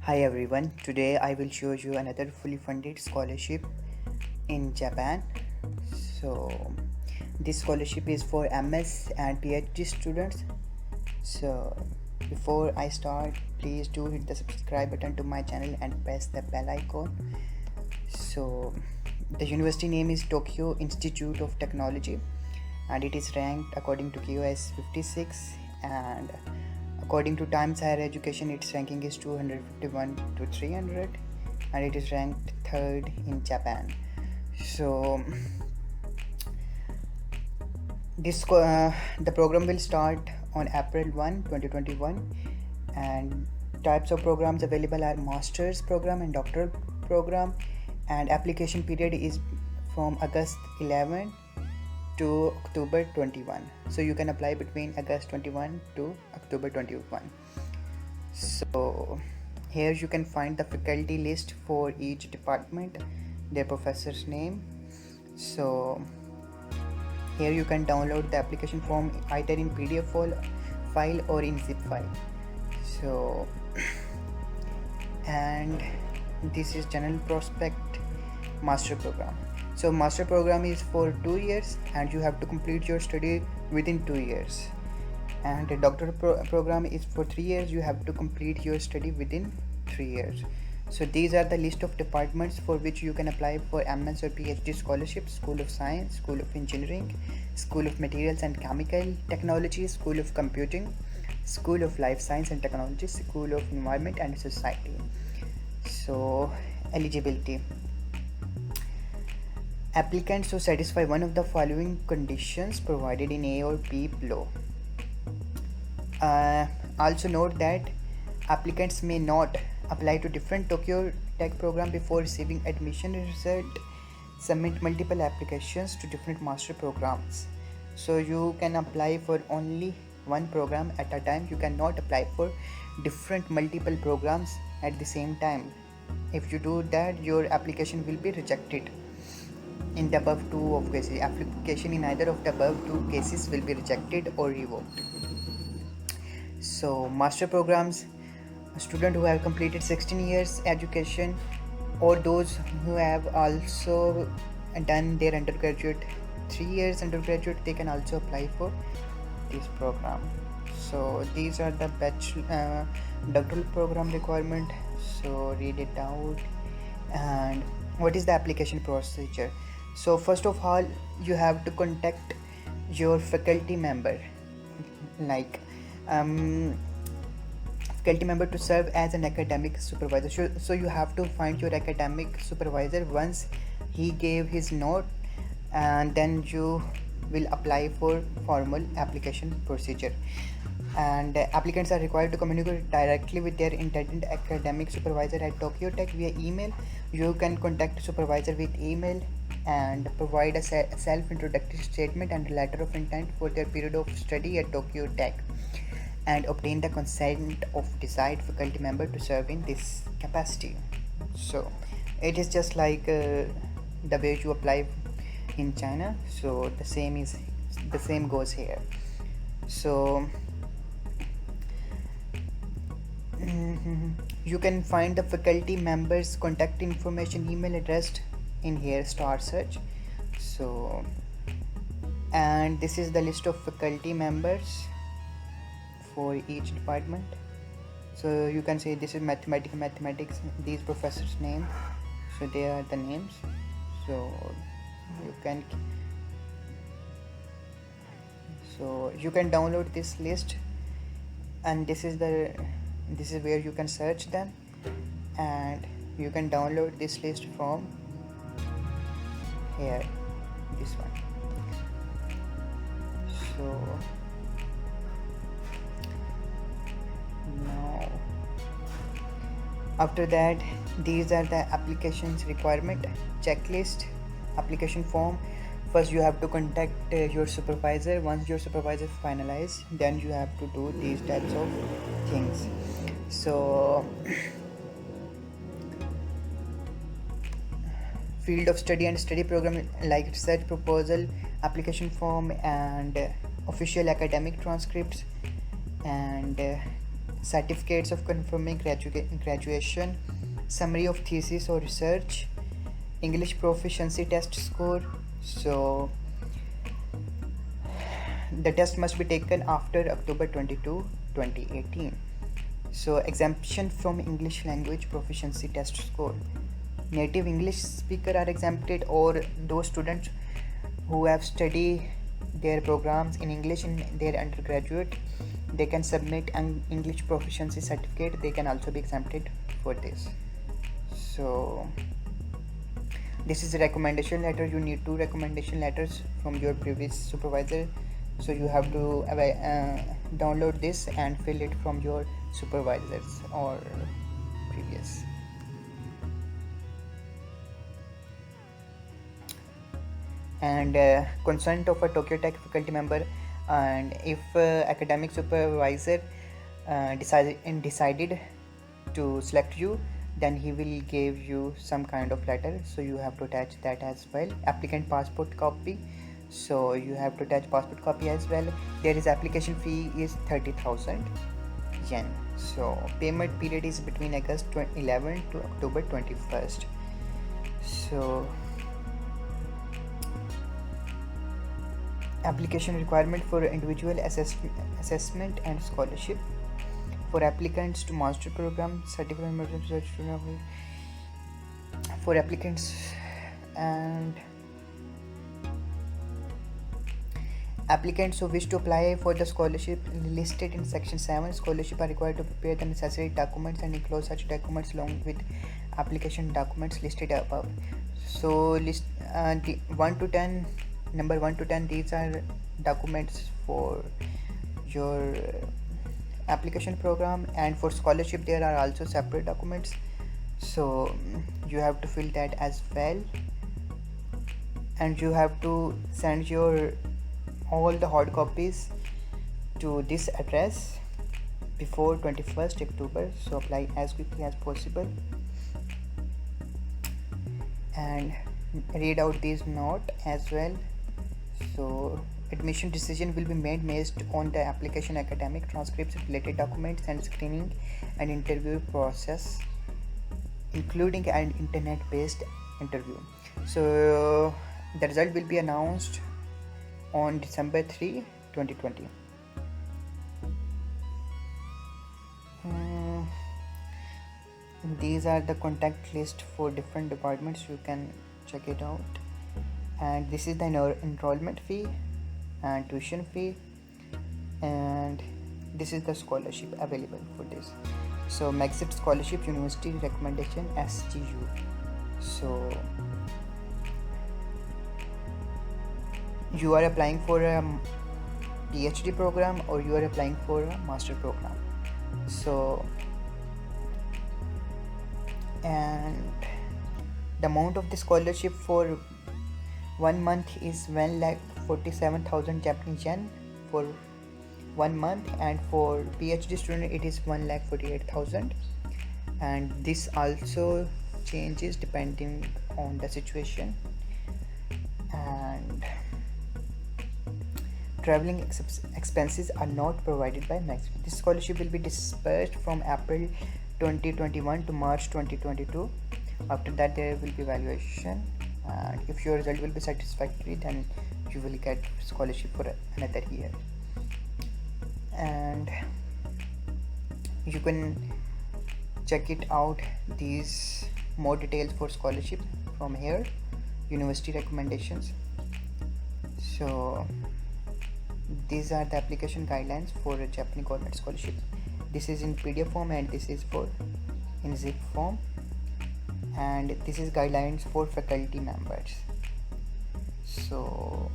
Hi everyone, today I will show you another fully funded scholarship in Japan. So, this scholarship is for MS and PhD students. So, before I start, please do hit the subscribe button to my channel and press the bell icon. So, the university name is Tokyo Institute of Technology and it is ranked according to QS 56, and according to Times Higher Education its ranking is 251 to 300 and it is ranked third in Japan. So the program will start on April 1, 2021, and types of programs available are master's program and doctoral program, and application period is from August 11 to October 21. So you can apply between August 21 to October 21. So here you can find the faculty list for each department, their professor's name. So here you can download the application form either in PDF file or in zip file. So and this is general prospect master program. So master program is for 2 years and you have to complete your study within 2 years, and the doctoral program is for 3 years. You have to complete your study within 3 years. So these are the list of departments for which you can apply for MS or PhD scholarships: School of Science, School of Engineering, School of Materials and Chemical Technology, School of Computing, School of Life Science and Technology, School of Environment and Society. So eligibility: applicants who satisfy one of the following conditions provided in A or B below. Also note that applicants may not apply to different Tokyo Tech program before receiving admission result, submit multiple applications to different master programs. So you can apply for only one program at a time. You cannot apply for different multiple programs at the same time. If you do that, your application will be rejected. In the above two of cases, application in either of the above two cases will be rejected or revoked. So master programs: a student who have completed 16 years education or those who have also done their undergraduate 3 years undergraduate, they can also apply for this program. So these are the doctoral program requirement. So read it out. And what is the application procedure? So first of all, you have to contact your faculty member, like faculty member to serve as an academic supervisor. So you have to find your academic supervisor once he gave his note, and then you will apply for formal application procedure. And applicants are required to communicate directly with their intended academic supervisor at Tokyo Tech via email. You can contact supervisor with email and provide a self-introductory statement and a letter of intent for their period of study at Tokyo Tech, and obtain the consent of desired faculty member to serve in this capacity. So it is just like the way you apply in China. So the same goes here. So you can find the faculty members contact information, email address in here, star search. So and this is the list of faculty members for each department. So you can say this is mathematics, these professors name, so they are the names. So you can download this list, and this is where you can search them, and you can download this list from here, this one. So now after that, these are the applications requirement checklist. Application form: first you have to contact your supervisor. Once your supervisor finalize, then you have to do these types of things. So field of study and study program, like research proposal, application form, and official academic transcripts, and certificates of confirming graduation, summary of thesis or research, English proficiency test score. So the test must be taken after October 22, 2018. So exemption from English language proficiency test score. Native English speaker are exempted, or those students who have studied their programs in English in their undergraduate, they can submit an English proficiency certificate. They can also be exempted for this. So this is a recommendation letter. You need 2 recommendation letters from your previous supervisor, so you have to download this and fill it from your supervisors or previous. And consent of a Tokyo Tech faculty member, and if academic supervisor decided to select you, then he will give you some kind of letter, so you have to attach that as well. Applicant passport copy, so you have to attach passport copy as well. There is application fee is 30,000 yen. So payment period is between August 11 to October 21st. So application requirement for individual assessment and scholarship. For applicants to master program, certificate research for applicants and applicants who wish to apply for the scholarship listed in section 7, scholarship are required to prepare the necessary documents and enclose such documents along with application documents listed above. So list the 1 to 10, number 1 to 10, these are documents for your application program, and for scholarship there are also separate documents, so you have to fill that as well. And you have to send your all the hard copies to this address before 21st October, so apply as quickly as possible and read out this note as well. So admission decision will be made based on the application, academic transcripts, related documents, and screening and interview process, including an internet-based interview. So the result will be announced on December 3, 2020. These are the contact list for different departments. You can check it out. And this is the enrollment fee and tuition fee, and this is the scholarship available for this. So Maxit scholarship, university recommendation, SGU. So you are applying for a PhD program or you are applying for a master program. So and the amount of the scholarship for 1 month is 1,47,000 Japanese yen for 1 month, and for PhD student it is 1,48,000, and this also changes depending on the situation. And traveling expenses are not provided by Max. This scholarship will be dispersed from April 2021 to March 2022. After that there will be evaluation, and if your result will be satisfactory, then you will get scholarship for another year. And you can check it out, these more details for scholarship from here, university recommendations. So these are the application guidelines for a Japanese government scholarship. This is in PDF form and this is for in zip form, and this is guidelines for faculty members. So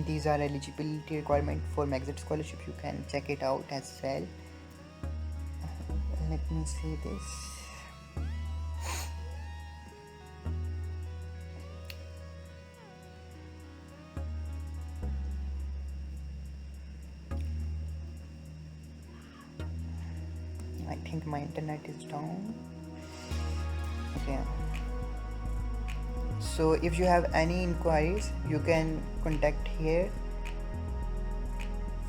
these are eligibility requirement for Maxit scholarship. You can check it out as well. Let me see this. I think my internet is down. Okay. So if you have any inquiries, you can contact here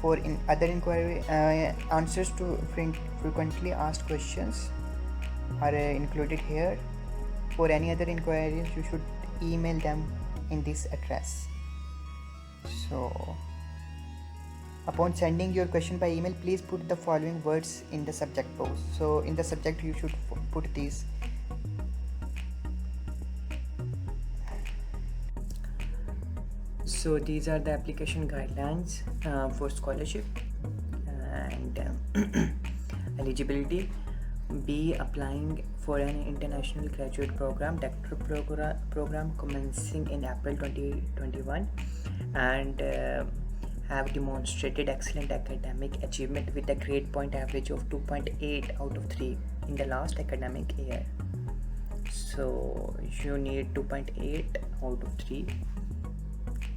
For in other inquiry, answers to frequently asked questions are included here. For any other inquiries, you should email them in this address. So, upon sending your question by email, please put the following words in the subject box. So, in the subject, you should put these. So, these are the application guidelines for scholarship and eligibility. B. Applying for an international graduate program, doctoral program commencing in April 2021 and have demonstrated excellent academic achievement with a grade point average of 2.8 out of 3 in the last academic year. So you need 2.8 out of 3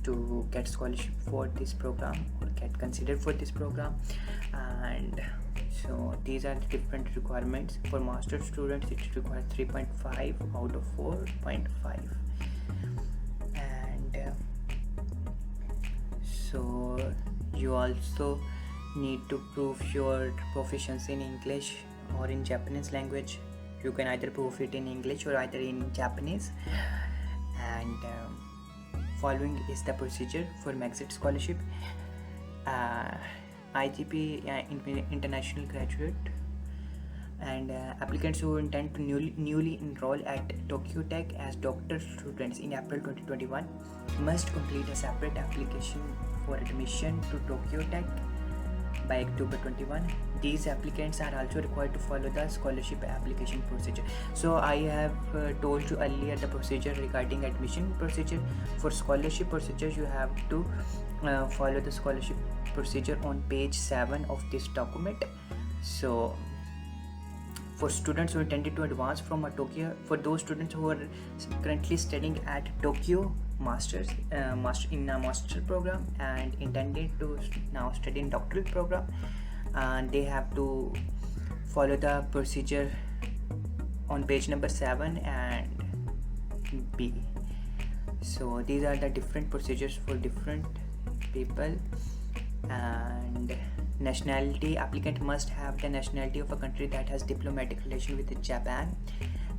to get scholarship for this program or get considered for this program. And so these are the different requirements. For master students, it requires 3.5 out of 4.5. And so you also need to prove your proficiency in English or in Japanese language. You can either prove it in English or either in Japanese. And following is the procedure for Maxit scholarship. IGP international graduate and applicants who intend to newly enroll at Tokyo Tech as doctoral students in April 2021 must complete a separate application for admission to Tokyo Tech by October 21. These applicants are also required to follow the scholarship application procedure. So I have told you earlier the procedure regarding admission procedure. For scholarship procedure, you have to follow the scholarship procedure on page 7 of this document. So for students who intended to advance from a Tokyo, for those students who are currently studying at Tokyo master program and intended to now study in doctoral program, they have to follow the procedure on page number 7 and B. So these are the different procedures for different people. And nationality, applicant must have the nationality of a country that has diplomatic relation with Japan.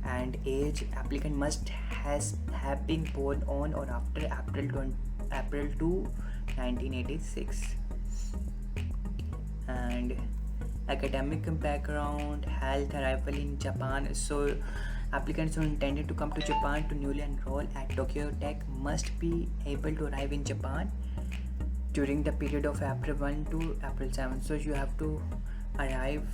And age, applicant must have been born on or after April 2, 1986. And academic background, health, arrival in Japan. So applicants who intended to come to Japan to newly enroll at Tokyo Tech must be able to arrive in Japan during the period of April 1 to April 7. So you have to arrive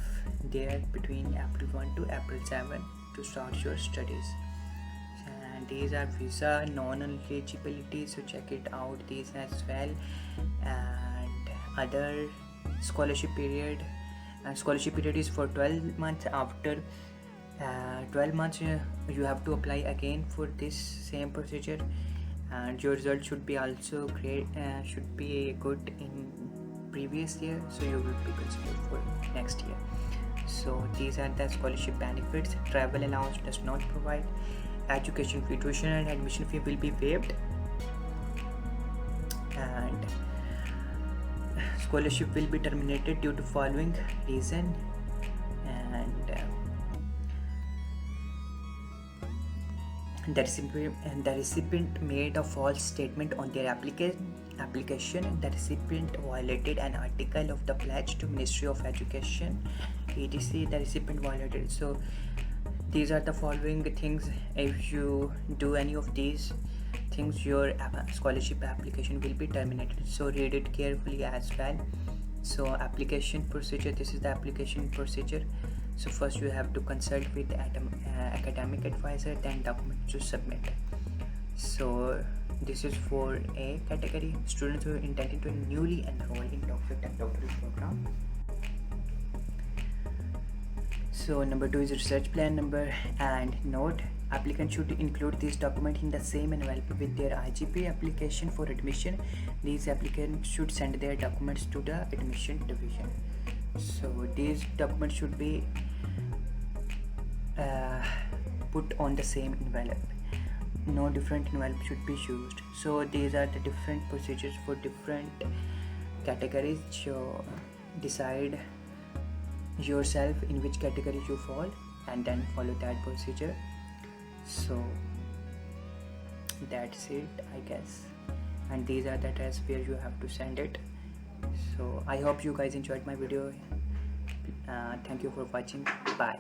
there between April 1 to April 7 to start your studies. And these are visa non-eligibility, so check it out, these as well. And other scholarship period, and scholarship period is for 12 months. After 12 months you have to apply again for this same procedure, and your result should be also great, should be good in previous year, so you will be considered for next year. So these are the scholarship benefits. Travel allowance does not provide. Education fee, tuition and admission fee will be waived, and scholarship will be terminated due to following reason. And the recipient made a false statement on their application. The recipient violated an article of the pledge to Ministry of Education, etc. The recipient violated. So these are the following things. If you do any of these things, your scholarship application will be terminated. So read it carefully as well. So application procedure, this is the application procedure. So first you have to consult with academic advisor, then documents to submit. So this is for A category, students who are intended to newly enroll in doctoral program. So number 2 is research plan number and note. Applicant should include this document in the same envelope with their IGP application for admission. These applicants should send their documents to the admission division. So these documents should be put on the same envelope. No different envelope should be used. So these are the different procedures for different categories. So decide yourself in which category you fall and then follow that procedure. So that's it, I guess. And these are the tests where you have to send it. So I hope you guys enjoyed my video. Thank you for watching. Bye.